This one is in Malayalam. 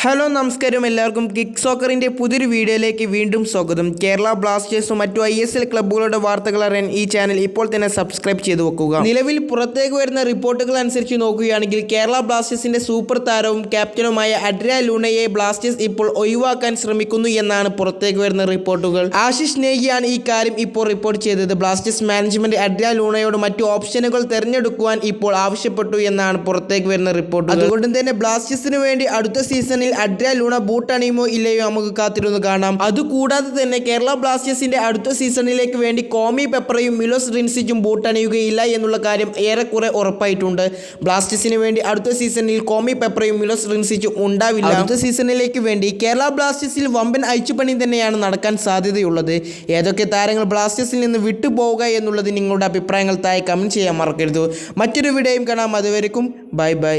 ഹലോ നമസ്കാരം, എല്ലാവർക്കും കിക്ക് സോക്കറിൻ്റെ പുതിയൊരു വീഡിയോയിലേക്ക് വീണ്ടും സ്വാഗതം. കേരള ബ്ലാസ്റ്റേഴ്സും മറ്റു ISL ക്ലബ്ബുകളുടെ വാർത്തകൾ അറിയാൻ ഈ ചാനൽ ഇപ്പോൾ തന്നെ സബ്സ്ക്രൈബ് ചെയ്തു വെക്കുക. നിലവിൽ പുറത്തേക്ക് വരുന്ന റിപ്പോർട്ടുകൾ അനുസരിച്ച് നോക്കുകയാണെങ്കിൽ കേരള ബ്ലാസ്റ്റേഴ്സിന്റെ സൂപ്പർ താരവും ക്യാപ്റ്റനുമായ അഡ്രിയാൻ ലൂണയെ ബ്ലാസ്റ്റേഴ്സ് ഇപ്പോൾ ഒഴിവാക്കാൻ ശ്രമിക്കുന്നു എന്നാണ് പുറത്തേക്ക് വരുന്ന റിപ്പോർട്ടുകൾ. ആശിഷ് നേഗിയാണ് ഈ കാര്യം ഇപ്പോൾ റിപ്പോർട്ട് ചെയ്തത്. ബ്ലാസ്റ്റേഴ്സ് മാനേജ്മെന്റ് അഡ്രിയാൻ ലൂണയോട് മറ്റു ഓപ്ഷനുകൾ തിരഞ്ഞെടുക്കുവാൻ ഇപ്പോൾ ആവശ്യപ്പെട്ടു എന്നാണ് പുറത്തേക്ക് വരുന്ന റിപ്പോർട്ട്. അതുകൊണ്ട് തന്നെ ബ്ലാസ്റ്റേഴ്സിന് വേണ്ടി അടുത്ത സീസണിൽ അഡ്രിയാൻ ലൂണ ബൂട്ട് അണിയുമോ ഇല്ലയോ നമുക്ക് കാത്തിരുന്ന് കാണാം. അതുകൂടാതെ തന്നെ കേരള ബ്ലാസ്റ്റേഴ്സിന്റെ അടുത്ത സീസണിലേക്ക് വേണ്ടി കോമി പെപ്പറയും മിലോസ് റിൻസിച്ചും ബൂട്ട് അണിയുകയില്ല എന്നുള്ള കാര്യം ഏറെക്കുറെ ഉറപ്പായിട്ടുണ്ട്. ബ്ലാസ്റ്റേഴ്സിന് വേണ്ടി അടുത്ത സീസണിൽ കോമി പെപ്പറയും മിലോസ് റിൻസിച്ചും ഉണ്ടാവില്ല. അടുത്ത സീസണിലേക്ക് വേണ്ടി കേരള ബ്ലാസ്റ്റേഴ്സിൽ വമ്പൻ അഴിച്ചുപണി തന്നെയാണ് നടക്കാൻ സാധ്യതയുള്ളത്. ഏതൊക്കെ താരങ്ങൾ ബ്ലാസ്റ്റേഴ്സിൽ നിന്ന് വിട്ടുപോവുക എന്നുള്ളത് നിങ്ങളുടെ അഭിപ്രായങ്ങൾ താഴെ കമന്റ് ചെയ്യാൻ മറക്കരുത്. മറ്റൊരു വീഡിയോയും കാണാം. അതുവരെക്കും ബൈ ബൈ.